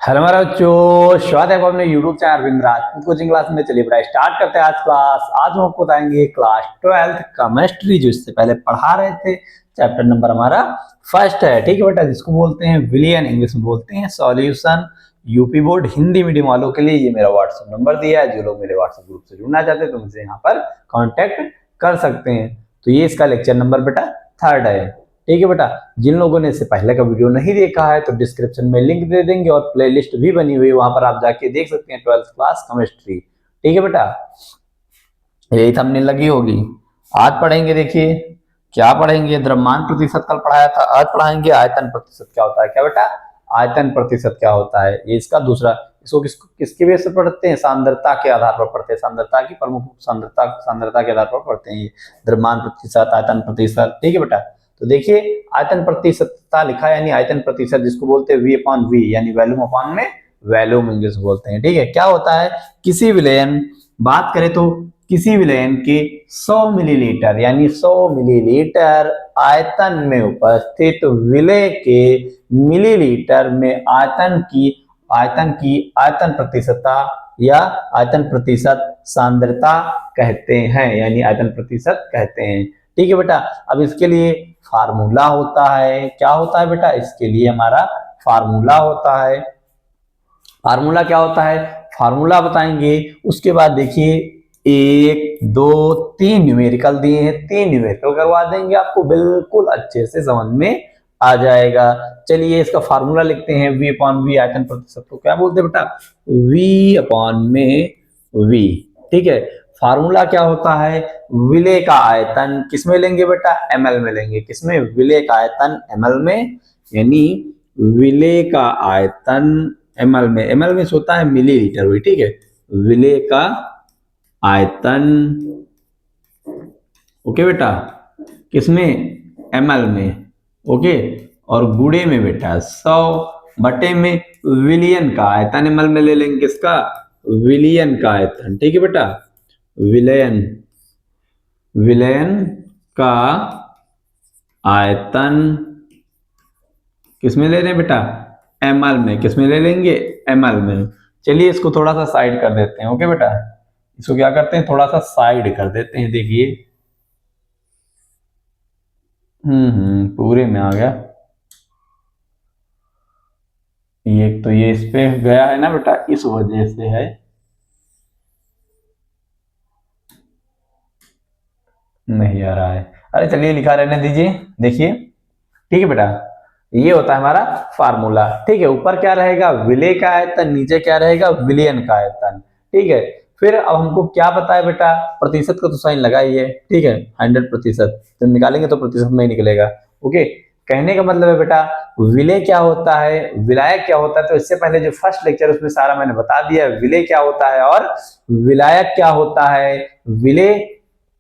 Hello हमारा बच्चों, स्वागत है आपका अपने YouTube channel Arvind Rajput coaching class में। चलिए बेटा स्टार्ट करते हैं आज क्लास। आज हम आपको बताएंगे क्लास 12th केमिस्ट्री, जो इससे पहले पढ़ा रहे थे। चैप्टर नंबर हमारा फर्स्ट है, ठीक है बेटा, जिसको बोलते हैं विलियन, इंग्लिश में बोलते हैं solution. UP board Hindi medium वालों के लिए ये मेरा व्हाट्सएप नंबर दिया है। जो लोग मेरे व्हाट्सएप ग्रुप से जुड़ना चाहते हैं तो मुझसे यहाँ पर कॉन्टेक्ट कर सकते हैं। तो ये इसका लेक्चर नंबर बेटा 3rd है, ठीक है बेटा। जिन लोगों ने इससे पहले का वीडियो नहीं देखा है तो डिस्क्रिप्शन में लिंक दे देंगे और प्लेलिस्ट भी बनी हुई है, वहां पर आप जाके देख सकते हैं 12th क्लास केमिस्ट्री, ठीक है बेटा। यही थंबनेल लगी होगी। आज पढ़ेंगे, देखिए क्या पढ़ेंगे। द्रव्यमान प्रतिशत कल पढ़ाया था, आज पढ़ाएंगे आयतन प्रतिशत क्या होता है। क्या बेटा? आयतन प्रतिशत क्या होता है, ये इसका दूसरा। इसको किसके बेस पर पढ़ते हैं? सांद्रता के आधार पर पढ़ते हैं। सांद्रता की प्रमुख सांद्रता के आधार पर पढ़ते हैं। द्रव्यमान प्रतिशत, आयतन प्रतिशत, ठीक है बेटा। तो देखिए आयतन प्रतिशतता लिखा है, यानी आयतन प्रतिशत, जिसको बोलते हैं V अपॉन V, यानी वॉल्यूम अपॉन में वॉल्यूम इंग्लिश बोलते हैं, ठीक है। क्या होता है? किसी विलयन, बात करें तो किसी विलयन के 100 मिलीलीटर यानी 100 मिलीलीटर आयतन में उपस्थित विलय के मिलीलीटर में आयतन प्रतिशतता या आयतन प्रतिशत सांद्रता कहते हैं, यानी आयतन प्रतिशत कहते हैं, ठीक है बेटा। अब इसके लिए फार्मूला होता है। क्या होता है बेटा? इसके लिए हमारा फार्मूला होता है। फार्मूला क्या होता है? फार्मूला बताएंगे। उसके बाद देखिए 1 2 3 न्यूमेरिकल दिए हैं, 3 न्यूमेरिकल करवा देंगे, आपको बिल्कुल अच्छे से समझ में आ जाएगा। चलिए इसका फार्मूला लिखते हैं। V अपॉन V आयतन प्रतिशत को क्या बोलते हैं बेटा? V अपॉन में V, ठीक है। फार्मूला क्या होता है? विलय का आयतन किसमें लेंगे बेटा? ml में लेंगे। किसमें? विलय का आयतन ml में, यानी विलय का आयतन ml में। ml में होता है मिलीलीटर हुई, ठीक है। विलय का आयतन, ओके बेटा, किसमें? ml में, ओके। और गुणे में बेटा 100 बटे में विलियन का आयतन ml में ले लेंगे। किसका? विलियन का आयतन, ठीक है बेटा। विलयन का आयतन किसमें ले रहे हैं बेटा? ml में। किसमें ले लेंगे? ml में। चलिए इसको थोड़ा सा साइड कर देते हैं, ओके बेटा। इसको क्या करते हैं? थोड़ा सा साइड कर देते हैं। देखिए पूरे में आ गया। ये तो ये इस पे गया है ना बेटा, इस वजह से है। नहीं आ रहा है, अरे चलिए लिखा रहने दीजिए। देखिए, ठीक है बेटा, ये होता है हमारा फार्मूला, ठीक है। ऊपर क्या रहेगा? विलय का आयतन, नीचे क्या रहेगा? विलयन का आयतन, ठीक है। फिर अब हमको क्या पता है बेटा? प्रतिशत का तो साइन लगाइए, ठीक है। 100% जब निकालेंगे तो प्रतिशत में ही निकलेगा, ओके। कहने का मतलब है बेटा, विलय क्या होता है, विलायक क्या होता है, तो इससे पहले जो फर्स्ट लेक्चर उसमें सारा मैंने बता दिया। विलय क्या होता है और विलायक क्या होता है। विलय,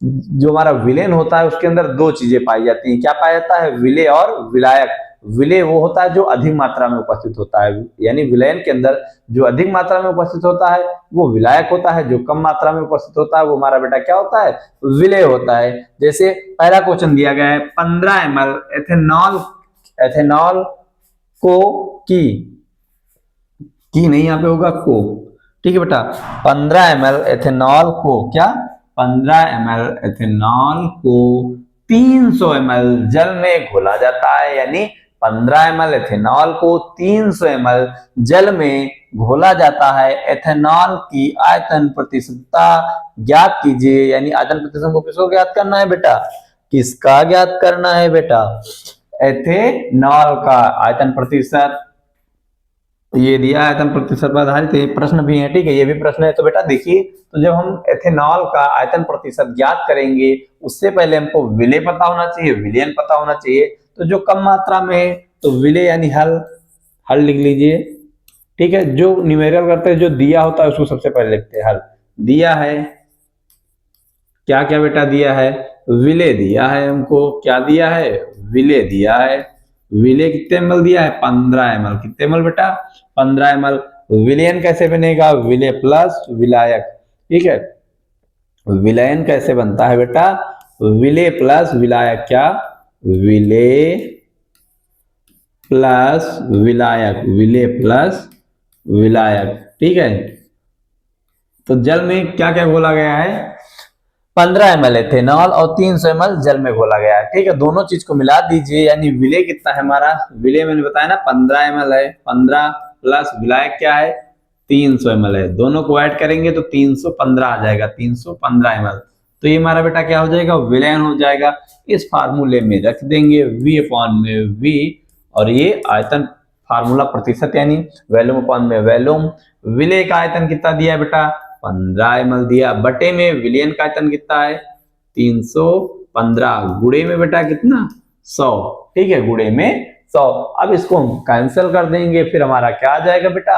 जो हमारा विलेन होता है उसके अंदर दो चीजें पाई जाती हैं। क्या पाया जाता है? विलय और विलायक। विलय वो होता है जो अधिक मात्रा में उपस्थित होता है, यानी विलयन के अंदर जो अधिक मात्रा में उपस्थित होता है वो विलायक होता है। जो कम मात्रा में उपस्थित होता है वो हमारा बेटा क्या होता है? विलय होता है। जैसे पहला क्वेश्चन दिया गया है, 15 ml एथेनॉल को की नहीं, यहाँ पे होगा को, ठीक है बेटा। 15 ml एथेनॉल को, क्या? 15 ml एथेनॉल को 300 ml जल में घोला जाता है, यानी 15 ml एथेनॉल को 300 ml जल में घोला जाता है। एथेनॉल की आयतन प्रतिशतता ज्ञात कीजिए, यानी आयतन प्रतिशत को किसको ज्ञात करना है बेटा? किसका ज्ञात करना है बेटा? एथेनॉल का आयतन प्रतिशत। ये दिया आयतन प्रतिशत पर आधारित ये प्रश्न भी है, ठीक है। ये भी प्रश्न है। तो बेटा देखिए, तो जब हम एथेनॉल का आयतन प्रतिशत ज्ञात करेंगे उससे पहले हमको विलय पता होना चाहिए, विलयन पता होना चाहिए। तो जो कम मात्रा में है तो विलय यानी हल लिख लीजिए, ठीक है। जो न्यूमेरिकल करते हैं, जो दिया होता है उसको सबसे पहले लिखते हैं। हल दिया है, क्या क्या बेटा दिया है? विलय दिया है हमको। क्या दिया है? विलय दिया है। विलय कितने ml दिया है? 15 ml। कितने ml बेटा? 15 ml। विलयन कैसे बनेगा? विलय प्लस विलायक, ठीक है। विलयन कैसे बनता है बेटा? विलय प्लस विलायक। क्या? विलय प्लस विलायक, विलय प्लस विलायक, ठीक है। तो जल में क्या क्या घोला गया है, 15 ml एथेनॉल और 300 ml जल में घोला गया है, ठीक है। दोनों चीज को मिला दीजिए, यानी विलेय कितना है हमारा, विलेय मैंने बताया ना 15 ml है, 15 प्लस विलायक क्या है 300 ml है, दोनों को ऐड करेंगे तो 315 आ जाएगा, 315 ml। तो ये हमारा बेटा क्या हो जाएगा, विलयन हो जाएगा। इस फार्मूले में रख देंगे V अपॉन में V, और ये आयतन फार्मूला प्रतिशत यानी वैल्यूम अपॉन में वैल्यूम। विलेय का आयतन कितना दिया है बेटा 15 ml दिया, बटे में विलियन का आयतन कितना है 315, गुणे में बेटा कितना 100, ठीक है, गुणे में 100। अब इसको हम कैंसिल कर देंगे, फिर हमारा क्या आ जाएगा बेटा,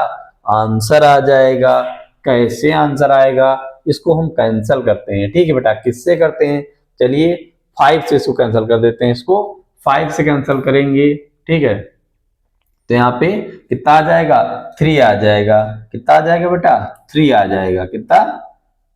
आंसर आ जाएगा। कैसे आंसर आएगा, इसको हम कैंसिल करते हैं, ठीक है बेटा। किससे करते हैं, चलिए 5 से इसको कैंसिल कर देते हैं, इसको 5 से कैंसिल करेंगे, ठीक है। तो यहाँ पे कितना आ जाएगा 3 आ जाएगा, कितना आ जाएगा बेटा 3 आ जाएगा, कितना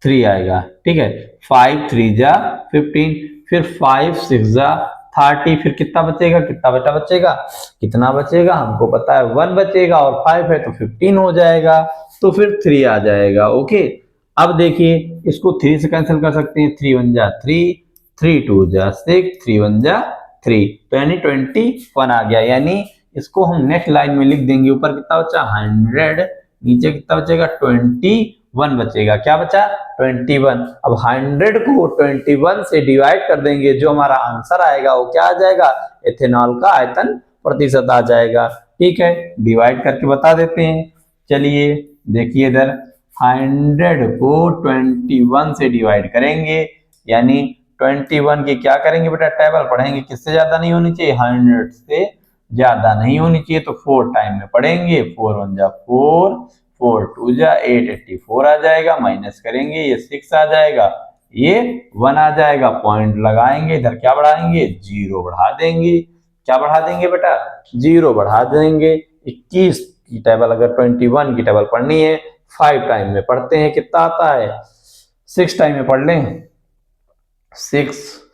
3 आएगा, ठीक है। 5 3 जा 15, फिर 5 6 जा 30, फिर कितना बचेगा, कितना बेटा बचेगा, कितना बचेगा हमको पता है 1 बचेगा, और 5 है तो 15 हो जाएगा, तो फिर 3 आ जाएगा। ओके, अब देखिए इसको 3 से कैंसिल कर सकते हैं, 3 1 जा 3, 3 2 जा 6, 3 1 जा 3, तो यानी 21 आ गया। यानी इसको हम नेक्स्ट लाइन में लिख देंगे, ऊपर कितना बचा 100, नीचे कितना बचेगा 21 बचेगा, क्या बचा 21। अब 100 को 21 से डिवाइड कर देंगे, जो हमारा आंसर आएगा वो क्या आ जाएगा, एथेनॉल का आयतन प्रतिशत आ जाएगा, ठीक है। डिवाइड करके बता देते हैं, चलिए देखिए इधर 100 को 21 से डिवाइड करेंगे, यानी 21 की क्या करेंगे बेटा, टेबल पढ़ेंगे, किससे ज्यादा नहीं होनी चाहिए 100 से ज्यादा नहीं होनी चाहिए, तो 4 टाइम में पढ़ेंगे, 4 1 जा 4, 4 2 जा 8, 84 आ जाएगा, माइनस करेंगे ये 6 आ जाएगा, ये 1 आ जाएगा, पॉइंट लगाएंगे, इधर क्या बढ़ाएंगे 0 बढ़ा देंगे, क्या बढ़ा देंगे बेटा 0 बढ़ा देंगे। 21 की टेबल अगर 21 की टेबल पढ़नी है 5 टाइम में पढ़ते हैं, कितना आता है 6 टाइम में पढ़ लें, 6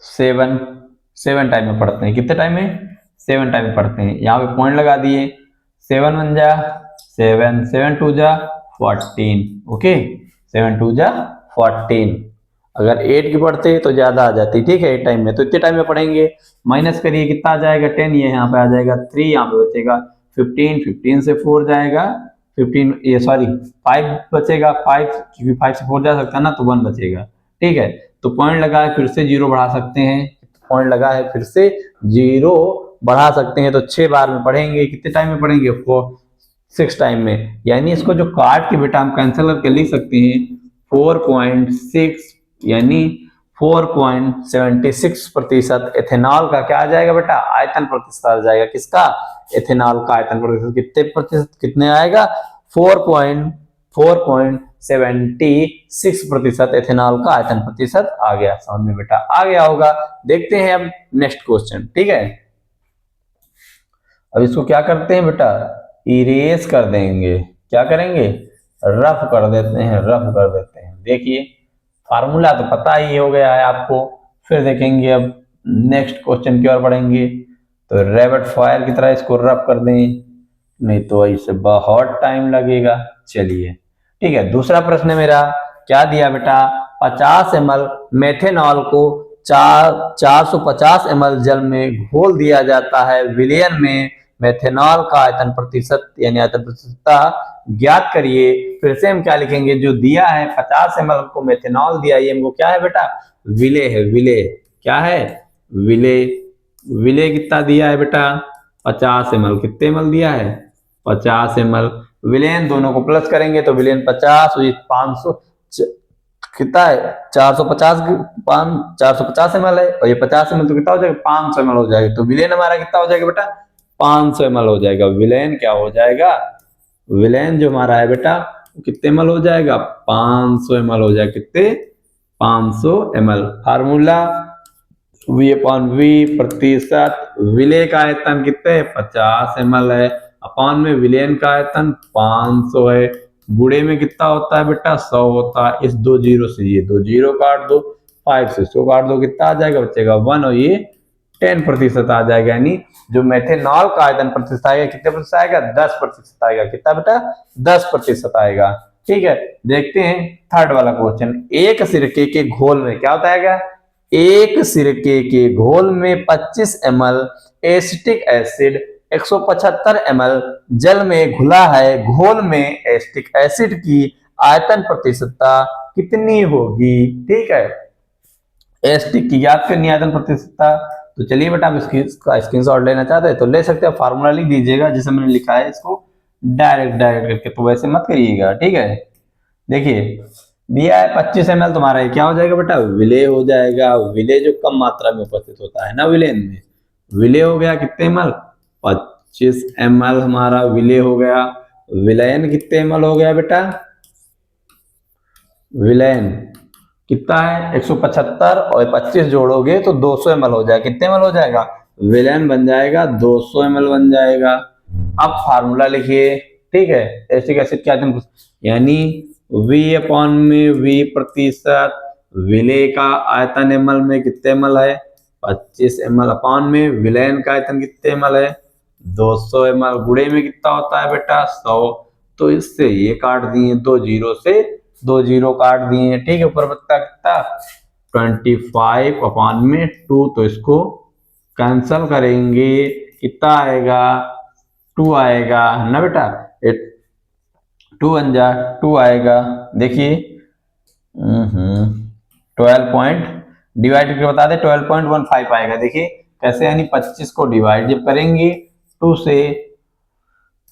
7 टाइम में पढ़ते हैं, कितने टाइम में 7 टाइम में पढ़ते हैं, यहाँ पे पॉइंट लगा दिए, 7 1 जा 7, 7 2 जा 14, ओके 7 2 जा 14। अगर 8 की पढ़ते तो ज्यादा आ जाती, ठीक है 8 टाइम में, तो इतने टाइम में पढ़ेंगे, माइनस करिए कितना आ जाएगा 10, ये यहाँ पे आ जाएगा 3, यहाँ पे बचेगा 15, 15 से 4 जाएगा 15, ये सॉरी 5 बचेगा, 5 क्योंकि 5 से 4 जा सकता है ना, तो 1 बचेगा, ठीक है। तो पॉइंट लगा है, फिर से 0 बढ़ा सकते हैं, पॉइंट लगा है फिर से 0 बढ़ा सकते हैं, तो 6 बार में पढ़ेंगे, कितने टाइम में पढ़ेंगे 6 टाइम में, यानी इसको जो काट के बेटा हम कैंसिल करके लिख सकते हैं 4.6, यानी 4.76% एथेनॉल का क्या आ जाएगा बेटा, आयतन प्रतिशत आ जाएगा, किसका एथेनॉल का आयतन प्रतिशत, कितने प्रतिशत कितने आएगा 4.76% एथेनॉल का आयतन प्रतिशत आ गया, समझ में बेटा आ गया होगा। देखते हैं अब नेक्स्ट क्वेश्चन, ठीक है। अब इसको क्या करते हैं बेटा, इरेज कर देंगे, क्या करेंगे रफ कर देते हैं, रफ कर देते हैं। देखिए फार्मूला तो पता ही हो गया है आपको, फिर देखेंगे अब नेक्स्ट क्वेश्चन की ओर बढ़ेंगे, तो रैबिट फायर की तरह इसको रफ कर दें, नहीं तो इससे बहुत टाइम लगेगा। चलिए ठीक है, दूसरा प्रश्न मेरा क्या दिया बेटा, 50 ml मेथेनॉल को 450 ml जल में घोल दिया जाता है, विलयन में मेथेनॉल का आयतन प्रतिशत यानी आयतन प्रतिशतता ज्ञात करिए। फिर से हम क्या लिखेंगे, जो दिया है 50 ml को मेथेनॉल दिया, ये हमको क्या है बेटा विलेय है, विलेय क्या है विलेय, विलेय कितना दिया है बेटा 50 ml, कितने ml दिया है 50 ml, विलेन दोनों को प्लस करेंगे तो विलेन 50 500 कितना है 450 ml है, और ये 50 ml तो कितना हो जाएगा 500 ml हो जाएगा, तो विलेन हमारा कितना हो जाएगा बेटा 500 ml हो जाएगा। विलेन क्या हो जाएगा, विलेन जो हमारा है बेटा कितने ml हो जाएगा 500 ml हो जाएगा, कितने 500 ml। फार्मूला V/V प्रतिशत, विलेय का आयतन कितने 50 ml है, अपॉन में विलेन का आयतन 500 है, गुणे में कितना होता है बेटा 100 होता है। इस 2 0 से ये 2 0 काट दो, 5 से 100 काट दो, कितना आ जाएगा बचेगा 1, और ये 10% आ जाएगा, यानी जो मेथेनॉल का आयतन प्रतिशत आएगा कितने प्रतिशत आएगा? 10% आएगा। कितना बेटा? 10% आएगा। ठीक है, देखते हैं थर्ड वाला क्वेश्चन। एक सिरके के घोल में क्या होता है? एक सिरके के घोल में 25 ml एसिटिक एसिड 175 ml जल में घुला है। घोल में एसिटिक एसिड की आयतन प्रतिशतता कितनी होगी? ठीक है, एसिटिक की याद करनी आयतन प्रतिशतता। तो चलिए बेटा, आप इसका स्क्रीनशॉट लेना चाहते हैं तो ले सकते हैं, फार्मूला लिख दीजिएगा जैसे मैंने लिखा है इसको डायरेक्ट करके, तो वैसे मत करिएगा। ठीक है, देखिए दिया है 25 ml तुम्हारा, क्या हो जाएगा बेटा? विलेय हो जाएगा। विलेय जो कम मात्रा में उपस्थित होता है ना विलेन में, विलेय हो गया कितने ml? 25 ml हमारा विलेय हो गया। विलयन कितने ml हो गया बेटा? विलयन कितना है? 175 और 25 जोड़ोगे तो 200 ml हो जाएगा। कितने ml हो जाएगा? विलयन बन जाएगा 200 ml बन जाएगा। अब फार्मूला लिखिए। ठीक है, एसिटिक एसिड क्या आयतन, यानी V अपॉन में V प्रतिशत विलेय का आयतन ml में कितने ml है? 25 ml अपॉन में विलयन का आयतन कितने ml है? 200 ml। गुणे में कितना होता है बेटा? 100। तो इससे ये काट दिए, 2 जीरो से 2 जीरो काट दिए। ठीक है, ऊपर बचता कितना? 25 अपॉन में 2, तो इसको कैंसल करेंगे, कितना आएगा? 2 आएगा ना बेटा, 2 बन जा 2 आएगा। देखिए 12 पॉइंट डिवाइड करके बता दे, 12.15 आएगा। देखिए कैसे, यानी 25 को डिवाइड जब करेंगे 2 से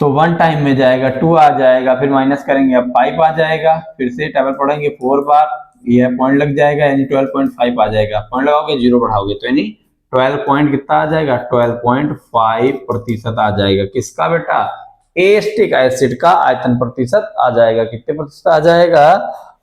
तो 1 टाइम में जाएगा, 2 आ जाएगा, फिर माइनस करेंगे अब 5 आ जाएगा, फिर से टेबल पढ़ेंगे 4 बार, यह पॉइंट लग जाएगा, यानी 12.5 आ जाएगा। पॉइंट लगाओगे, जीरो बढ़ाओगे तो यानी 12 पॉइंट कितना आ जाएगा? 12.5% आ जाएगा। किसका बेटा? एसिटिक एसिड का आयतन प्रतिशत आ जाएगा। कितने प्रतिशत आ जाएगा?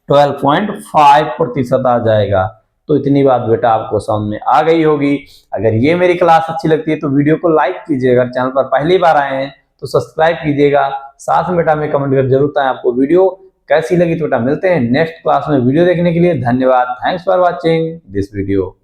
12.5% आ जाएगा। तो इतनी बात बेटा आपको समझ में आ गई होगी। अगर ये मेरी क्लास अच्छी लगती है तो वीडियो को लाइक कीजिएगा। अगर चैनल पर पहली बार आए हैं तो सब्सक्राइब कीजिएगा। साथ में बेटा में कमेंट कर जरूर बताएं आपको वीडियो कैसी लगी। तो बेटा मिलते हैं नेक्स्ट क्लास में। वीडियो देखने के लिए धन्यवाद। Thanks for watching this video.